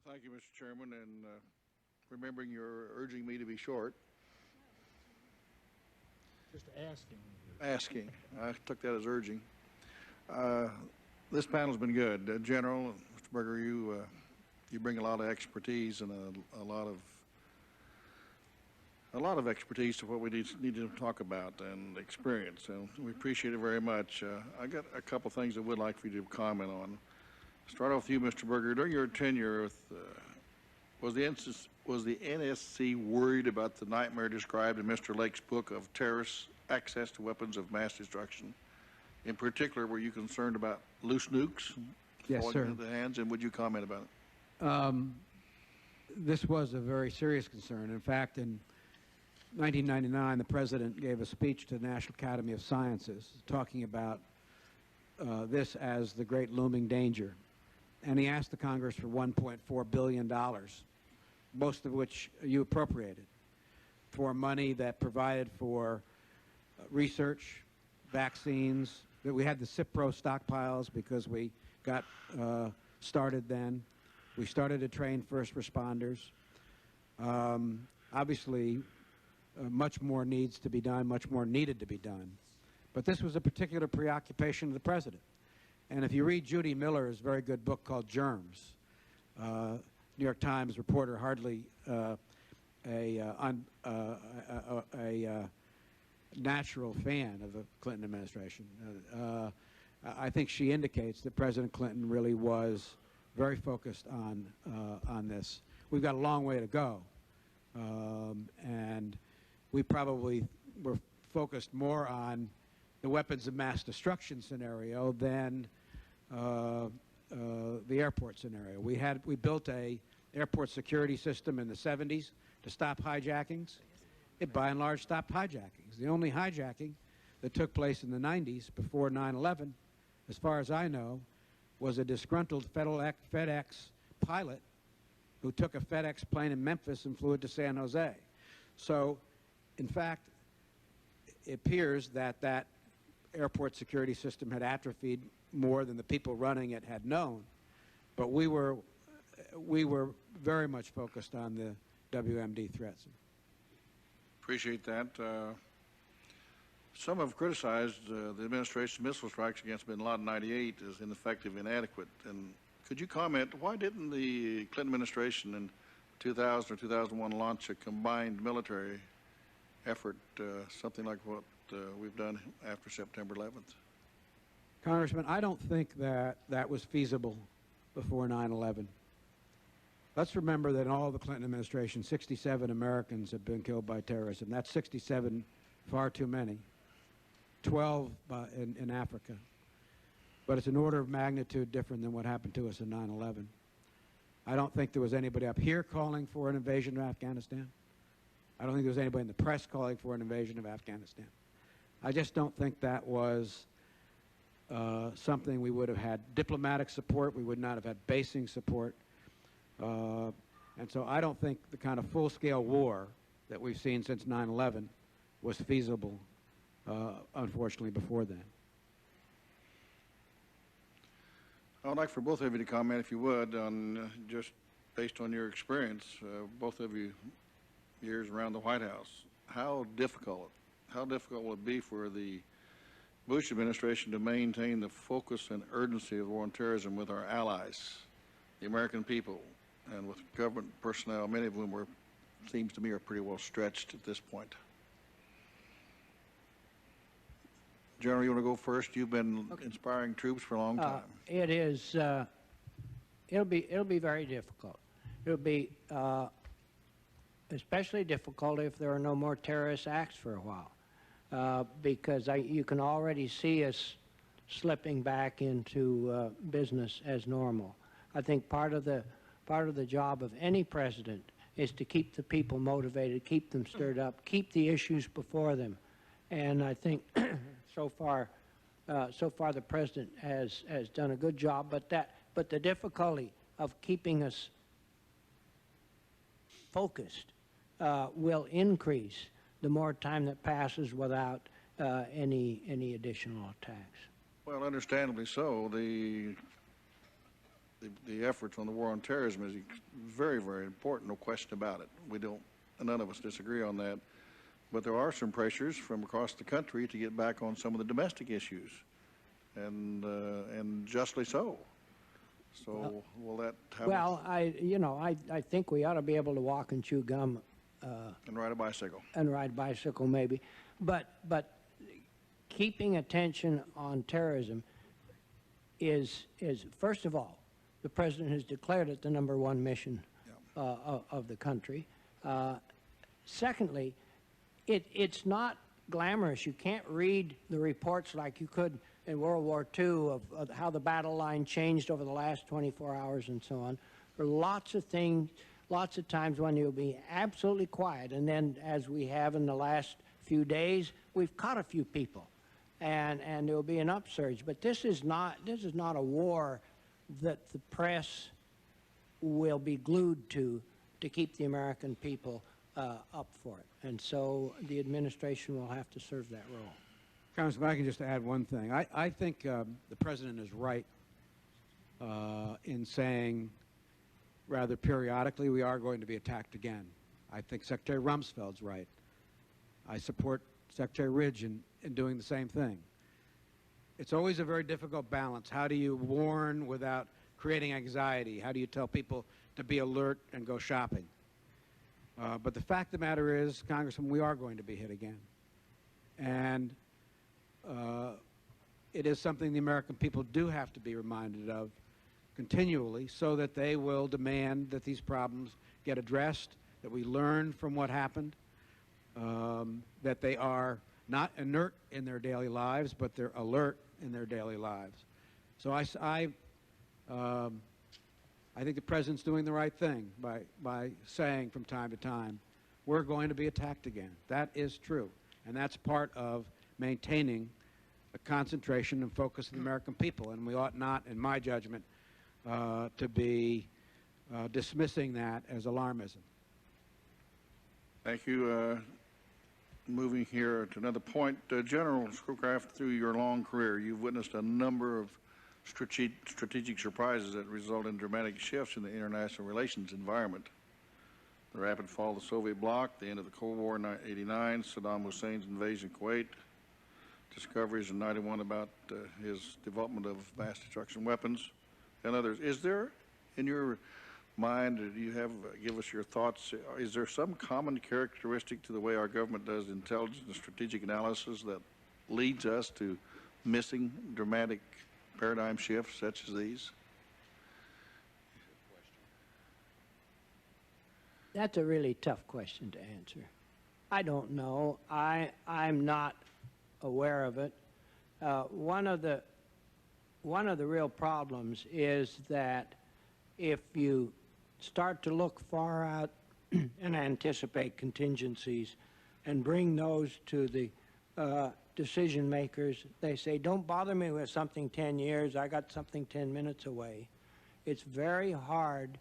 Thank you, Mr. Chairman, and remembering you're urging me to be short. Just asking. Asking. I took that as urging. This panel's been good. General, Mr. Berger, you bring a lot of expertise and a lot of expertise to what we need to talk about and experience, and we appreciate it very much. I got a couple things I would like for you to comment on. Start off with you, Mr. Berger. During your tenure with, was the NSC worried about the nightmare described in Mr. Lake's book of terrorists' access to weapons of mass destruction? In particular, were you concerned about loose nukes falling into the hands, and would you comment about it? This was a very serious concern. In fact, in 1999, the President gave a speech to the National Academy of Sciences talking about this as the great looming danger. And he asked the Congress for $1.4 billion, most of which you appropriated, for money that provided for research, vaccines, that we had the CIPRO stockpiles because we got started then. We started to train first responders. Obviously, much more needs to be done, much more needed to be done. But this was a particular preoccupation of the President. And if you read Judy Miller's very good book called Germs, New York Times reporter, hardly a natural fan of the Clinton administration, I think she indicates that President Clinton really was very focused on this. We've got a long way to go, and we probably were focused more on the weapons of mass destruction scenario than the airport scenario. We built a airport security system in the 70s to stop hijackings. It by and large stopped hijackings. The only hijacking that took place in the 90s before 9/11, as far as I know, was a disgruntled FedEx pilot who took a FedEx plane in Memphis and flew it to San Jose. So, in fact, it appears that that airport security system had atrophied more than the people running it had known. But we were very much focused on the WMD threats. Appreciate that. Some have criticized the administration's missile strikes against bin Laden 98 as ineffective, inadequate. And could you comment, why didn't the Clinton administration in 2000 or 2001 launch a combined military effort, something like what we've done after September 11th? Congressman, I don't think that that was feasible before 9/11. Let's remember that in all of the Clinton administration, 67 Americans have been killed by terrorism. That's 67 far too many. 12 in Africa. But it's an order of magnitude different than what happened to us in 9/11. I don't think there was anybody up here calling for an invasion of Afghanistan. I don't think there was anybody in the press calling for an invasion of Afghanistan. I just don't think that was something we would have had diplomatic support. We would not have had basing support. And so I don't think the kind of full-scale war that we've seen since 9/11 was feasible, unfortunately, before then. I would like for both of you to comment, if you would, on just based on your experience, both of you years around the White House, how difficult will it be for the Bush administration to maintain the focus and urgency of war on terrorism with our allies, the American people, and with government personnel, many of whom seems to me, are pretty well stretched at this point? General, you want to go first? You've been inspiring troops for a long time. It is. It'll be very difficult. It'll be especially difficult if there are no more terrorist acts for a while. Because you can already see us slipping back into business as normal. I think part of the job of any president is to keep the people motivated, keep them stirred up, keep the issues before them, and I think so far the president has done a good job. But the difficulty of keeping us focused will increase the more time that passes without any additional attacks. Well, understandably so. The the efforts on the war on terrorism is very, very important, no question about it. None of us disagree on that. But there are some pressures from across the country to get back on some of the domestic issues, and justly so. So will that have? Well, I think we ought to be able to walk and chew gum. And ride a bicycle. And ride a bicycle, maybe. But keeping attention on terrorism is first of all, the president has declared it the #1 mission of the country. Secondly, it's not glamorous. You can't read the reports like you could in World War II of how the battle line changed over the last 24 hours and so on. There are lots of things, lots of times when you'll be absolutely quiet, and then as we have in the last few days, we've caught a few people, and there will be an upsurge. But this is not a war that the press will be glued to keep the American people up for it. And so the administration will have to serve that role. Congressman, I can just add one thing. I think the president is right in saying rather periodically we are going to be attacked again. I think Secretary Rumsfeld's right. I support Secretary Ridge in doing the same thing. It's always a very difficult balance. How do you warn without creating anxiety? How do you tell people to be alert and go shopping? But the fact of the matter is, Congressman, we are going to be hit again. And it is something the American people do have to be reminded of continually, so that they will demand that these problems get addressed, that we learn from what happened, that they are not inert in their daily lives, but they're alert in their daily lives. So I think the president's doing the right thing by saying from time to time, we're going to be attacked again. That is true. And that's part of maintaining a concentration and focus of the American people. And we ought not, in my judgment, to be dismissing that as alarmism. Thank you. Moving here to another point, General Scowcroft, through your long career, you've witnessed a number of strategic surprises that result in dramatic shifts in the international relations environment. The rapid fall of the Soviet bloc, the end of the Cold War in '89, Saddam Hussein's invasion of Kuwait, discoveries in '91 about his development of mass destruction weapons, and others. Is there, in your mind, do you have, give us your thoughts, is there some common characteristic to the way our government does intelligence and strategic analysis that leads us to missing dramatic paradigm shifts such as these? That's a really tough question to answer. I don't know. I'm not aware of it. One of the real problems is that if you start to look far out and anticipate contingencies and bring those to the decision makers, they say, don't bother me with something 10 years, I got something 10 minutes away. It's very hard,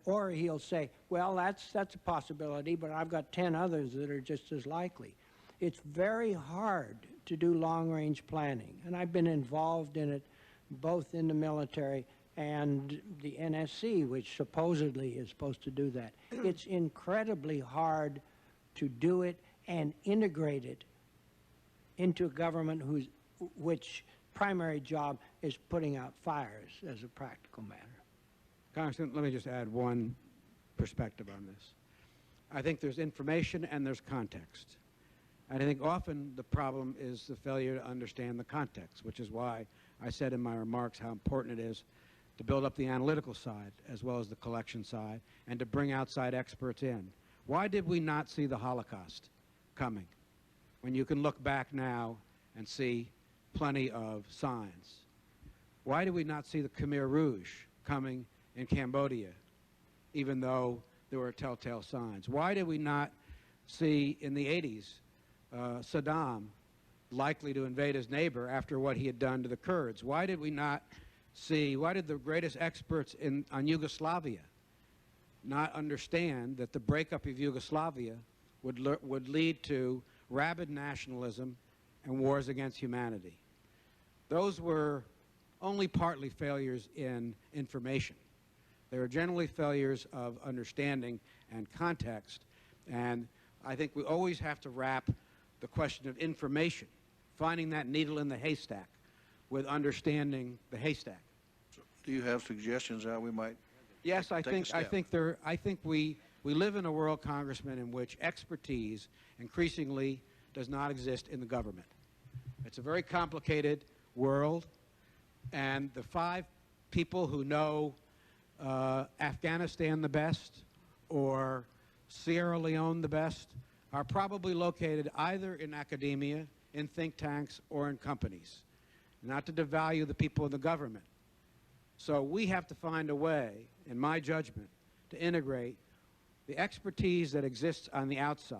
or he'll say, well, that's a possibility, but I've got 10 others that are just as likely. It's very hard to do long-range planning, and I've been involved in it both in the military and the NSC, which supposedly is supposed to do that. It's incredibly hard to do it and integrate it into a government which primary job is putting out fires as a practical matter. Congressman, let me just add one perspective on this. I think there's information and there's context. And I think often the problem is the failure to understand the context, which is why I said in my remarks how important it is to build up the analytical side as well as the collection side and to bring outside experts in. Why did we not see the Holocaust coming when you can look back now and see plenty of signs? Why did we not see the Khmer Rouge coming in Cambodia, even though there were telltale signs? Why did we not see in the 80s Saddam likely to invade his neighbor after what he had done to the Kurds? Why did we not see, why did the greatest experts on Yugoslavia not understand that the breakup of Yugoslavia would lead to rabid nationalism and wars against humanity? Those were only partly failures in information. They are generally failures of understanding and context, and I think we always have to wrap the question of information, finding that needle in the haystack, with understanding the haystack. Do you have suggestions how we might Yes, take a step? I think we live in a world, Congressman, in which expertise increasingly does not exist in the government. It's a very complicated world, and the 5 people who know Afghanistan the best or Sierra Leone the best are probably located either in academia, in think tanks, or in companies, not to devalue the people in the government. So we have to find a way, in my judgment, to integrate the expertise that exists on the outside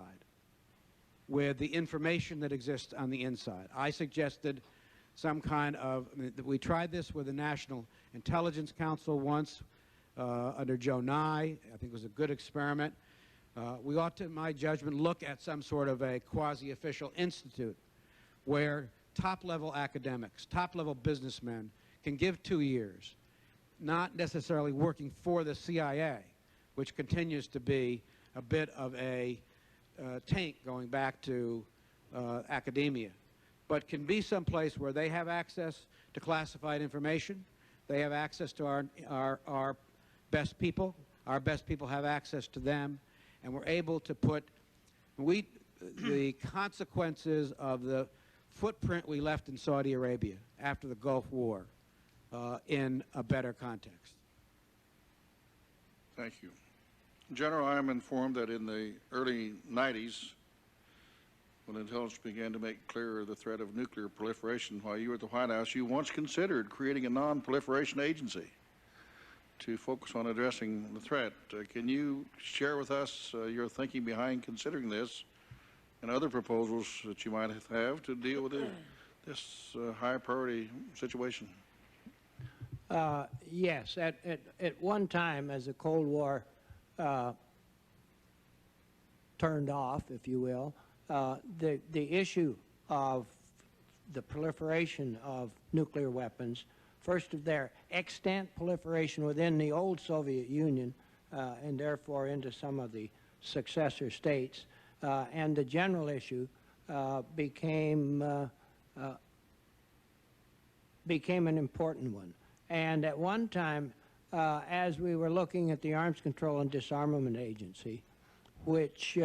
with the information that exists on the inside. I suggested some kind of, we tried this with the National Intelligence Council once under Joe Nye. I think it was a good experiment. We ought to, in my judgment, look at some sort of a quasi-official institute where top-level academics, top-level businessmen can give 2 years, not necessarily working for the CIA, which continues to be a bit of a taint going back to academia, but can be someplace where they have access to classified information, they have access to our best people, our best people have access to them, and we're able to put the consequences of the footprint we left in Saudi Arabia after the Gulf War in a better context. Thank you. General, I am informed that in the early 90s, when intelligence began to make clearer the threat of nuclear proliferation, while you were at the White House, you once considered creating a non-proliferation agency to focus on addressing the threat. Can you share with us your thinking behind considering this and other proposals that you might have to deal with this high priority situation? Yes. At one time, as the Cold War turned off, if you will, the issue of the proliferation of nuclear weapons, first of their extant proliferation within the old Soviet Union and therefore into some of the successor states, and the general issue became an important one. And at one time, as we were looking at the Arms Control and Disarmament Agency, which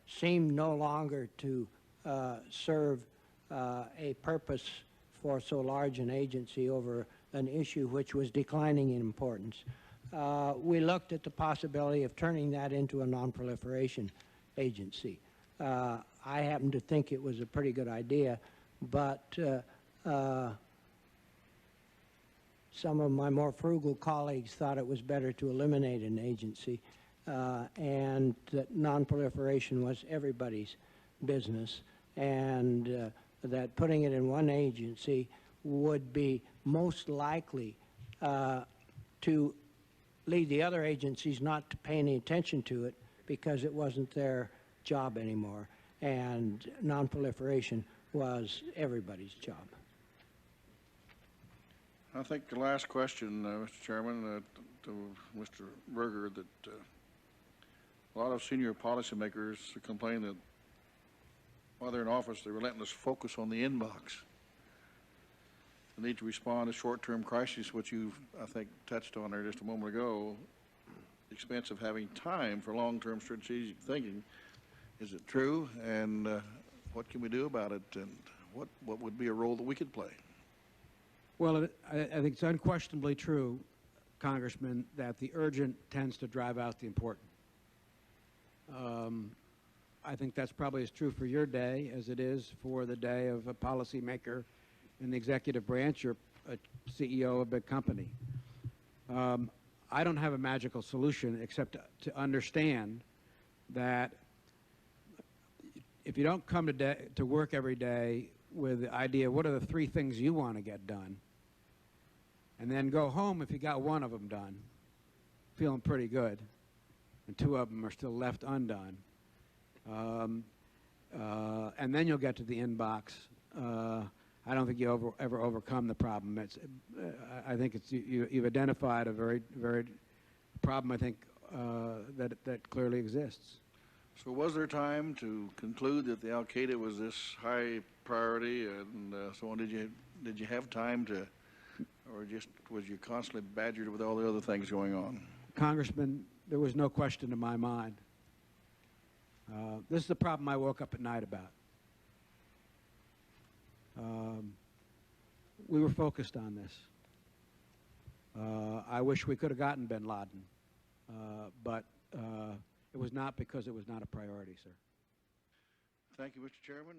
seemed no longer to serve a purpose for so large an agency over an issue which was declining in importance, we looked at the possibility of turning that into a non-proliferation agency. I happen to think it was a pretty good idea, but some of my more frugal colleagues thought it was better to eliminate an agency, and that non-proliferation was everybody's business, and that putting it in one agency would be most likely to lead the other agencies not to pay any attention to it because it wasn't their job anymore, and non-proliferation was everybody's job. I think the last question, Mr. Chairman, to Mr. Berger, that a lot of senior policymakers complain that while they're in office, the relentless focus on the inbox, the need to respond to short-term crises, which you, I think, touched on there just a moment ago, the expense of having time for long-term strategic thinking. Is it true? And what can we do about it? And what would be a role that we could play? Well, I think it's unquestionably true, Congressman, that the urgent tends to drive out the important. I think that's probably as true for your day as it is for the day of a policymaker in the executive branch or a CEO of a big company. I don't have a magical solution except to understand that if you don't come to work every day with the idea, what are the 3 things you want to get done, and then go home if you got one of them done, feeling pretty good, and 2 of them are still left undone, and then you'll get to the inbox, I don't think you ever overcome the problem. I think you've identified a very problem, I think, that clearly exists. So was there time to conclude that the Al-Qaeda was this high priority and so on? Did you have time to, or just was you constantly badgered with all the other things going on? Congressman, there was no question in my mind. This is the problem I woke up at night about. We were focused on this. I wish we could have gotten bin Laden, but it was not because it was not a priority, sir. Thank you, Mr. Chairman.